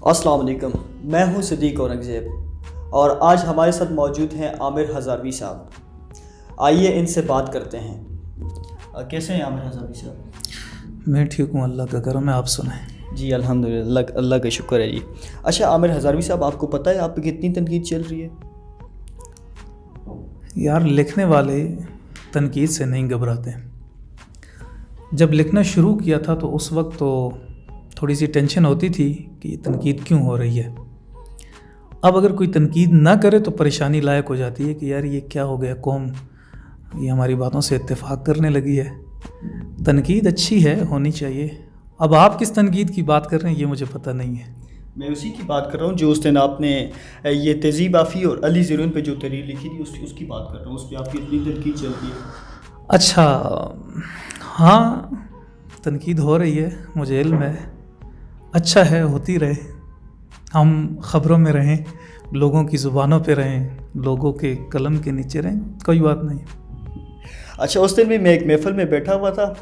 السلام علیکم، میں ہوں صدیق اورنگزیب اور آج ہمارے ساتھ موجود ہیں عامر ہزاروی صاحب۔ آئیے ان سے بات کرتے ہیں۔ کیسے ہیں عامر ہزاروی صاحب؟ میں ٹھیک ہوں، اللہ کا کرم ہے، آپ سنائیں۔ جی الحمدللہ، اللہ کا شکر ہے جی۔ اچھا عامر ہزاروی صاحب، آپ کو پتہ ہے آپ پہ کتنی تنقید چل رہی ہے؟ یار لکھنے والے تنقید سے نہیں گھبراتے۔ جب لکھنا شروع کیا تھا تو اس وقت تو تھوڑی سی ٹینشن ہوتی تھی کہ یہ تنقید کیوں ہو رہی ہے۔ اب اگر کوئی تنقید نہ کرے تو پریشانی لائق ہو جاتی ہے کہ یار یہ کیا ہو گیا، قوم یہ ہماری باتوں سے اتفاق کرنے لگی ہے۔ تنقید اچھی ہے، ہونی چاہیے۔ اب آپ کس تنقید کی بات کر رہے ہیں یہ مجھے پتہ نہیں ہے۔ میں اسی کی بات کر رہا ہوں جو اس دن آپ نے یہ تہذیب آفی اور علی زیرون پہ جو تحریر لکھی تھی اس کی بات کر رہا ہوں، اس پہ آپ کی اتنی تنقید چل رہی ہے۔ اچھا، ہاں تنقید ہو رہی ہے، مجھے علم ہے، اچھا ہے، ہوتی رہے۔ ہم خبروں میں رہیں، لوگوں کی زبانوں پہ رہیں، لوگوں کے قلم کے نیچے رہیں، کوئی بات نہیں۔ اچھا، اس دن بھی میں ایک محفل میں بیٹھا ہوا تھا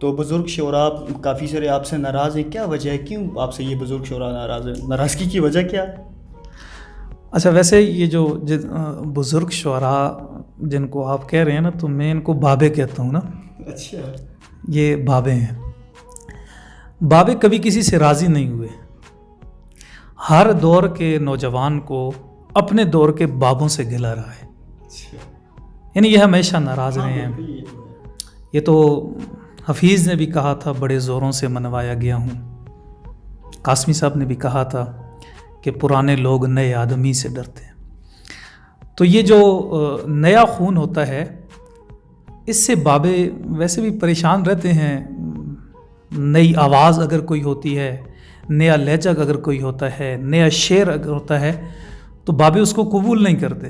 تو بزرگ شعراء کافی سارے آپ سے ناراض ہیں، کیا وجہ ہے؟ کیوں آپ سے یہ بزرگ شعراء ناراض ہیں؟ ناراضگی کی وجہ کیا ہے؟ اچھا، ویسے یہ جو بزرگ شعراء جن کو آپ کہہ رہے ہیں نا، تو میں ان کو بابے کہتا ہوں نا۔ اچھا، یہ بابے ہیں۔ بابے کبھی کسی سے راضی نہیں ہوئے۔ ہر دور کے نوجوان کو اپنے دور کے بابوں سے گلا رہا ہے، یعنی یہ ہمیشہ ناراض رہے ہیں۔ یہ تو حفیظ نے بھی کہا تھا، بڑے زوروں سے منوایا گیا ہوں۔ قاسمی صاحب نے بھی کہا تھا کہ پرانے لوگ نئے آدمی سے ڈرتے ہیں۔ تو یہ جو نیا خون ہوتا ہے، اس سے بابے ویسے بھی پریشان رہتے ہیں۔ نئی آواز اگر کوئی ہوتی ہے، نیا لہجہ اگر کوئی ہوتا ہے، نیا شعر اگر ہوتا ہے تو بابے اس کو قبول نہیں کرتے۔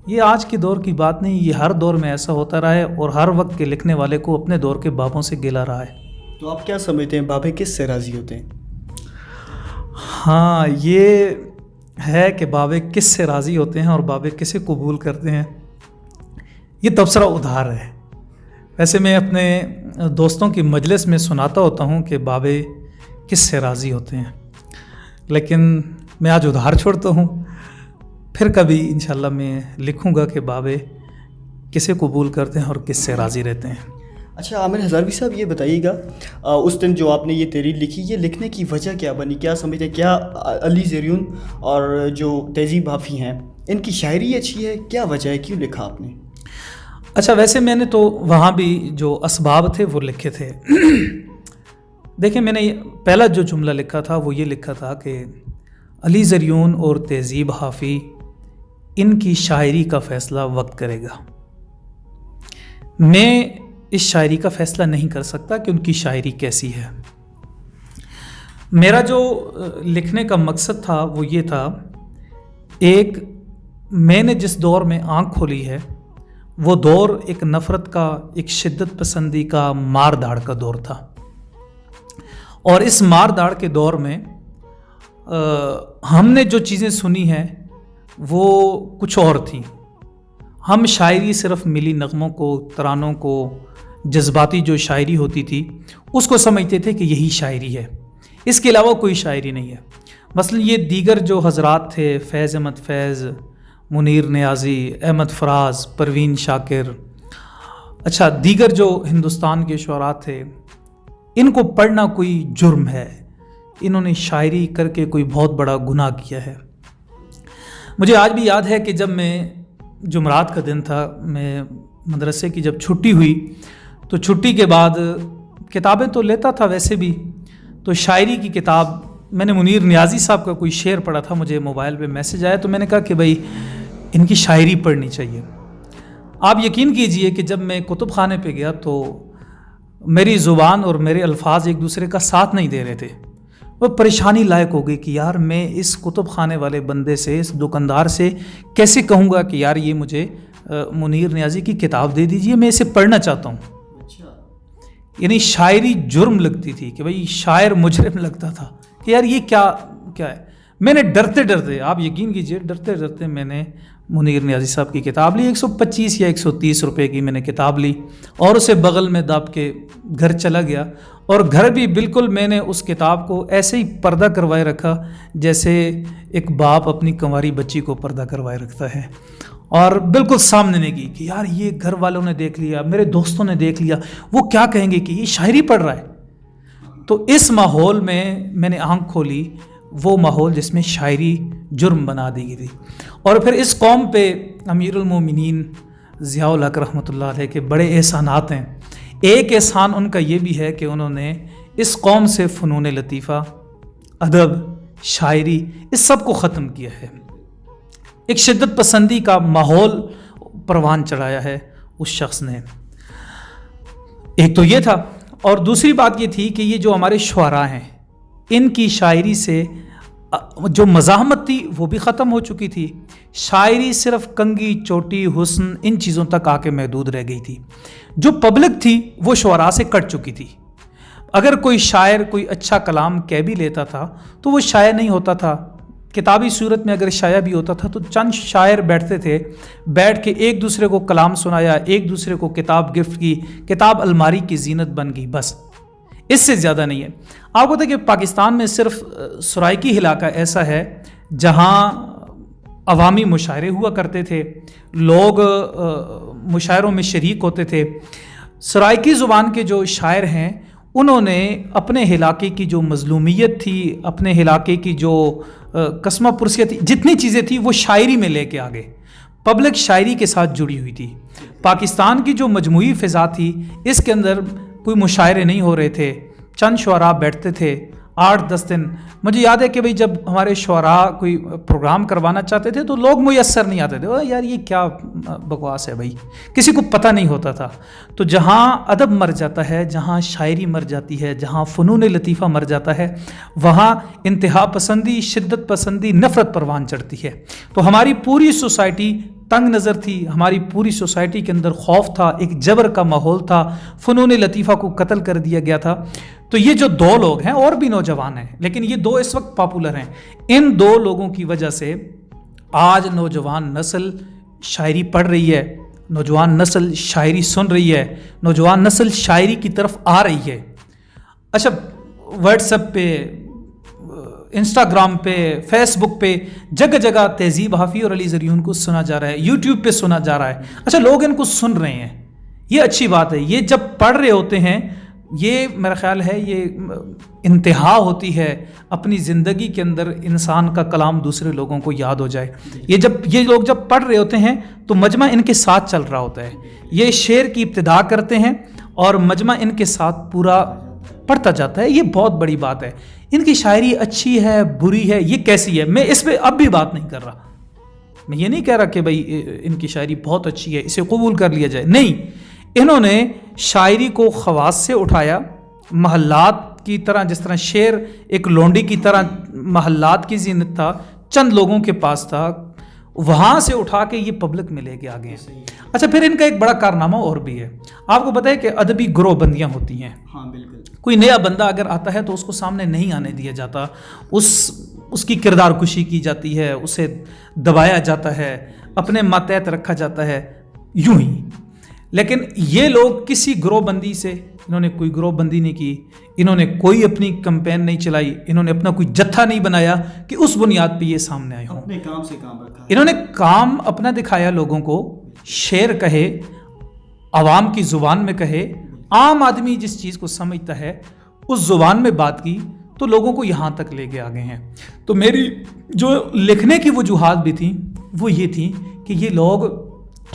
یہ آج کے دور کی بات نہیں، یہ ہر دور میں ایسا ہوتا رہا ہے اور ہر وقت کے لکھنے والے کو اپنے دور کے بابوں سے گلا رہا ہے۔ تو آپ کیا سمجھتے ہیں بابے کس سے راضی ہوتے ہیں؟ ہاں، یہ ہے کہ بابے کس سے راضی ہوتے ہیں اور بابے کسے قبول کرتے ہیں، یہ تبصرہ ادھار ہے۔ ویسے میں اپنے دوستوں کی مجلس میں سناتا ہوتا ہوں کہ بابے کس سے راضی ہوتے ہیں، لیکن میں آج ادھار چھوڑتا ہوں، پھر کبھی انشاءاللہ میں لکھوں گا کہ بابے کسے قبول کرتے ہیں اور کس سے راضی رہتے ہیں۔ اچھا عامر ہزاروی صاحب، یہ بتائیے گا اس دن جو آپ نے یہ تحریر لکھی، یہ لکھنے کی وجہ کیا بنی؟ کیا سمجھتے ہیں؟ کیا علی زیرون اور جو تہذیب آفی ہیں ان کی شاعری اچھی ہے؟ کیا وجہ ہے، کیوں لکھا آپ نے؟ اچھا، ویسے میں نے تو وہاں بھی جو اسباب تھے وہ لکھے تھے۔ دیکھیں، میں نے پہلا جو جملہ لکھا تھا وہ یہ لکھا تھا کہ علی زیرون اور تہذیب آفی، ان کی شاعری کا فیصلہ وقت کرے گا۔ میں اس شاعری کا فیصلہ نہیں کر سکتا کہ ان کی شاعری کیسی ہے۔ میرا جو لکھنے کا مقصد تھا وہ یہ تھا، ایک میں نے جس دور میں آنکھ کھولی ہے وہ دور ایک نفرت کا، ایک شدت پسندی کا، مار دھاڑ کا دور تھا، اور اس مار دھاڑ کے دور میں ہم نے جو چیزیں سنی ہیں وہ کچھ اور تھیں۔ ہم شاعری صرف ملی نغموں کو، ترانوں کو، جذباتی جو شاعری ہوتی تھی اس کو سمجھتے تھے کہ یہی شاعری ہے، اس کے علاوہ کوئی شاعری نہیں ہے۔ مثلا یہ دیگر جو حضرات تھے، فیض احمد فیض، منیر نیازی، احمد فراز، پروین شاکر، اچھا دیگر جو ہندوستان کے شعراء تھے، ان کو پڑھنا کوئی جرم ہے، انہوں نے شاعری کر کے کوئی بہت بڑا گناہ کیا ہے۔ مجھے آج بھی یاد ہے کہ جب میں جمعرات کا دن تھا، میں مدرسے کی جب چھٹی ہوئی تو چھٹی کے بعد کتابیں تو لیتا تھا ویسے بھی، تو شاعری کی کتاب میں نے منیر نیازی صاحب کا کوئی شعر پڑھا تھا، مجھے موبائل پہ میسج آیا تو میں نے کہا کہ بھائی ان کی شاعری پڑھنی چاہیے۔ آپ یقین کیجئے کہ جب میں کتب خانے پہ گیا تو میری زبان اور میرے الفاظ ایک دوسرے کا ساتھ نہیں دے رہے تھے۔ وہ پریشانی لائق ہو گئی کہ یار میں اس کتب خانے والے بندے سے، اس دکاندار سے کیسے کہوں گا کہ یار یہ مجھے منیر نیازی کی کتاب دے دیجئے، میں اسے پڑھنا چاہتا ہوں۔ یعنی شاعری جرم لگتی تھی کہ بھائی شاعر مجرم لگتا تھا کہ یار یہ کیا ہے۔ میں نے ڈرتے ڈرتے، آپ یقین کیجئے ڈرتے ڈرتے میں نے منیر نیازی صاحب کی کتاب لی، 125 یا 130 روپے کی میں نے کتاب لی اور اسے بغل میں دب کے گھر چلا گیا اور گھر بھی بالکل میں نے اس کتاب کو ایسے ہی پردہ کروائے رکھا جیسے ایک باپ اپنی کنواری بچی کو پردہ کروائے رکھتا ہے، اور بالکل سامنے نہیں کی کہ یار یہ گھر والوں نے دیکھ لیا، میرے دوستوں نے دیکھ لیا، وہ کیا کہیں گے کہ یہ شاعری پڑھ رہا ہے۔ تو اس ماحول میں نے آنکھ کھولی، وہ ماحول جس میں شاعری جرم بنا دی گئی تھی۔ اور پھر اس قوم پہ امیر المومنین ضیاء الحق رحمۃ اللہ علیہ کے بڑے احسانات ہیں۔ ایک احسان ان کا یہ بھی ہے کہ انہوں نے اس قوم سے فنون لطیفہ، ادب، شاعری، اس سب کو ختم کیا ہے۔ ایک شدت پسندی کا ماحول پروان چڑھایا ہے اس شخص نے۔ ایک تو یہ تھا، اور دوسری بات یہ تھی کہ یہ جو ہمارے شعراء ہیں، ان کی شاعری سے جو مزاحمت تھی وہ بھی ختم ہو چکی تھی۔ شاعری صرف کنگھی، چوٹی، حسن، ان چیزوں تک آ کے محدود رہ گئی تھی۔ جو پبلک تھی وہ شعراء سے کٹ چکی تھی۔ اگر کوئی شاعر کوئی اچھا کلام کہہ بھی لیتا تھا تو وہ شاعر نہیں ہوتا تھا۔ کتابی صورت میں اگر شائع بھی ہوتا تھا تو چند شاعر بیٹھتے تھے، بیٹھ کے ایک دوسرے کو کلام سنایا، ایک دوسرے کو کتاب گفٹ کی، کتاب الماری کی زینت بن گئی، بس اس سے زیادہ نہیں ہے۔ آپ کو پتہ ہے کہ پاکستان میں صرف سرائکی علاقہ ایسا ہے جہاں عوامی مشاعرے ہوا کرتے تھے، لوگ مشاعروں میں شریک ہوتے تھے۔ سرائکی زبان کے جو شاعر ہیں انہوں نے اپنے علاقے کی جو مظلومیت تھی، اپنے علاقے کی جو قسمہ پرسیت تھی، جتنی چیزیں تھیں وہ شاعری میں لے کے آگے، پبلک شاعری کے ساتھ جڑی ہوئی تھی۔ پاکستان کی جو مجموعی فضا تھی اس کے اندر کوئی مشاعرے نہیں ہو رہے تھے، چند شعراء بیٹھتے تھے 8-10 دن۔ مجھے یاد ہے کہ بھئی جب ہمارے شعراء کوئی پروگرام کروانا چاہتے تھے تو لوگ میسر نہیں آتے تھے، یار یہ کیا بکواس ہے بھائی، کسی کو پتہ نہیں ہوتا تھا۔ تو جہاں ادب مر جاتا ہے، جہاں شاعری مر جاتی ہے، جہاں فنون لطیفہ مر جاتا ہے، وہاں انتہا پسندی، شدت پسندی، نفرت پروان چڑھتی ہے۔ تو ہماری پوری سوسائٹی تنگ نظر تھی، ہماری پوری سوسائٹی کے اندر خوف تھا، ایک جبر کا ماحول تھا، فنون لطیفہ کو قتل کر دیا گیا تھا۔ تو یہ جو دو لوگ ہیں، اور بھی نوجوان ہیں لیکن یہ دو اس وقت پاپولر ہیں، ان دو لوگوں کی وجہ سے آج نوجوان نسل شاعری پڑھ رہی ہے، نوجوان نسل شاعری سن رہی ہے، نوجوان نسل شاعری کی طرف آ رہی ہے۔ اچھا، واٹس ایپ پہ، انسٹاگرام پہ، فیس بک پہ جگہ جگہ تہذیب حافظ اور علی زریون کو سنا جا رہا ہے، یوٹیوب پہ سنا جا رہا ہے۔ اچھا، لوگ ان کو سن رہے ہیں، یہ اچھی بات ہے۔ یہ جب پڑھ رہے ہوتے ہیں، یہ میرا خیال ہے یہ انتہا ہوتی ہے اپنی زندگی کے اندر انسان کا کلام دوسرے لوگوں کو یاد ہو جائے۔ یہ لوگ جب پڑھ رہے ہوتے ہیں تو مجمع ان کے ساتھ چل رہا ہوتا ہے، یہ شعر کی ابتدا کرتے ہیں اور مجمع ان کے ساتھ پورا پڑھتا جاتا ہے۔ یہ بہت بڑی بات ہے۔ ان کی شاعری اچھی ہے، بری ہے، یہ کیسی ہے، میں اس پہ اب بھی بات نہیں کر رہا۔ میں یہ نہیں کہہ رہا کہ بھائی ان کی شاعری بہت اچھی ہے، اسے قبول کر لیا جائے، نہیں۔ انہوں نے شاعری کو خواص سے اٹھایا، محلات کی طرح، جس طرح شعر ایک لونڈی کی طرح محلات کی زینت تھا، چند لوگوں کے پاس تھا، وہاں سے اٹھا کے یہ پبلک میں لے کے آگے ہیں۔ اچھا، پھر ان کا ایک بڑا کارنامہ اور بھی ہے۔ آپ کو پتہ ہے کہ ادبی گروہ بندیاں ہوتی ہیں۔ ہاں بالکل۔ کوئی نیا بندہ اگر آتا ہے تو اس کو سامنے نہیں آنے دیا جاتا، اس کی کردار کشی کی جاتی ہے، اسے دبایا جاتا ہے، اپنے ماتحت رکھا جاتا ہے، یوں ہی۔ لیکن یہ لوگ کسی گروہ بندی سے، انہوں نے کوئی گروہ بندی نہیں کی، انہوں نے کوئی اپنی کمپین نہیں چلائی، انہوں نے اپنا کوئی جتھا نہیں بنایا کہ اس بنیاد پہ یہ سامنے آئے ہوں۔ اپنے کام سے کام رکھا، انہوں نے کام اپنا دکھایا، لوگوں کو شعر کہے، عوام کی زبان میں کہے، عام آدمی جس چیز کو سمجھتا ہے اس زبان میں بات کی، تو لوگوں کو یہاں تک لے کے آگے ہیں۔ تو میری جو لکھنے کی وجوہات بھی تھیں وہ یہ تھیں کہ یہ لوگ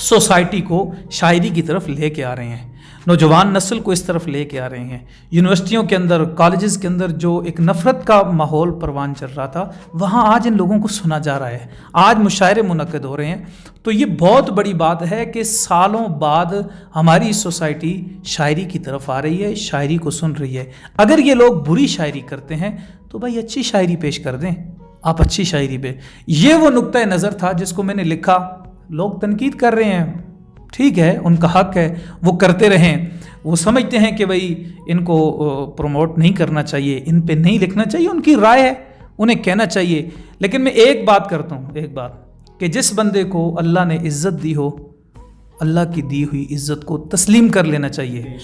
سوسائٹی کو شاعری کی طرف لے کے آ رہے ہیں، نوجوان نسل کو اس طرف لے کے آ رہے ہیں۔ یونیورسٹیوں کے اندر، کالجز کے اندر جو ایک نفرت کا ماحول پروان چل رہا تھا، وہاں آج ان لوگوں کو سنا جا رہا ہے، آج مشاعرے منعقد ہو رہے ہیں۔ تو یہ بہت بڑی بات ہے کہ سالوں بعد ہماری سوسائٹی شاعری کی طرف آ رہی ہے، شاعری کو سن رہی ہے۔ اگر یہ لوگ بری شاعری کرتے ہیں تو بھائی اچھی شاعری پیش کر دیں، آپ اچھی شاعری پہ۔ یہ وہ نقطۂ نظر تھا جس کو میں نے لکھا۔ لوگ تنقید کر رہے ہیں، ٹھیک ہے، ان کا حق ہے، وہ کرتے رہیں۔ وہ سمجھتے ہیں کہ بھئی ان کو پروموٹ نہیں کرنا چاہیے، ان پہ نہیں لکھنا چاہیے، ان کی رائے ہے، انہیں کہنا چاہیے۔ لیکن میں ایک بات کرتا ہوں، ایک بات، کہ جس بندے کو اللہ نے عزت دی ہو، اللہ کی دی ہوئی عزت کو تسلیم کر لینا چاہیے۔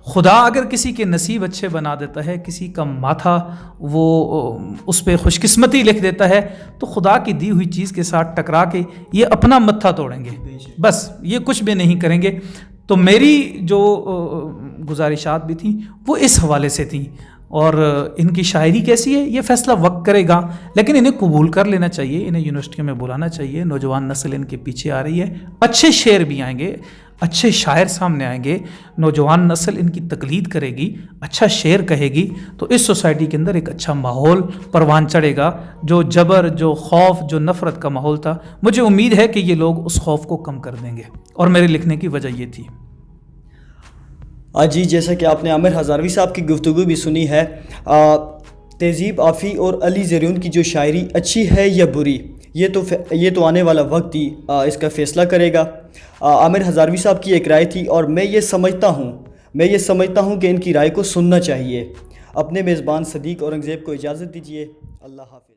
خدا اگر کسی کے نصیب اچھے بنا دیتا ہے، کسی کا ماتھا وہ اس پہ خوش قسمتی لکھ دیتا ہے، تو خدا کی دی ہوئی چیز کے ساتھ ٹکرا کے یہ اپنا متھا توڑیں گے، بس یہ کچھ بھی نہیں کریں گے۔ تو میری جو گزارشات بھی تھیں وہ اس حوالے سے تھیں، اور ان کی شاعری کیسی ہے یہ فیصلہ وقت کرے گا، لیکن انہیں قبول کر لینا چاہیے، انہیں یونیورسٹیوں میں بلانا چاہیے۔ نوجوان نسل ان کے پیچھے آ رہی ہے، اچھے شعر بھی آئیں گے، اچھے شاعر سامنے آئیں گے، نوجوان نسل ان کی تقلید کرے گی، اچھا شعر کہے گی، تو اس سوسائٹی کے اندر ایک اچھا ماحول پروان چڑھے گا۔ جو جبر، جو خوف، جو نفرت کا ماحول تھا، مجھے امید ہے کہ یہ لوگ اس خوف کو کم کر دیں گے، اور میرے لکھنے کی وجہ یہ تھی۔ جی، جیسا کہ آپ نے عامر ہزاروی صاحب کی گفتگو بھی سنی ہے، تہذیب آفی اور علی زیرون کی جو شاعری اچھی ہے یا بری، یہ تو آنے والا وقت ہی اس کا فیصلہ کرے گا۔ عامر ہزاروی صاحب کی ایک رائے تھی، اور میں یہ سمجھتا ہوں کہ ان کی رائے کو سننا چاہیے۔ اپنے میزبان صدیق اورنگزیب کو اجازت دیجیے، اللہ حافظ۔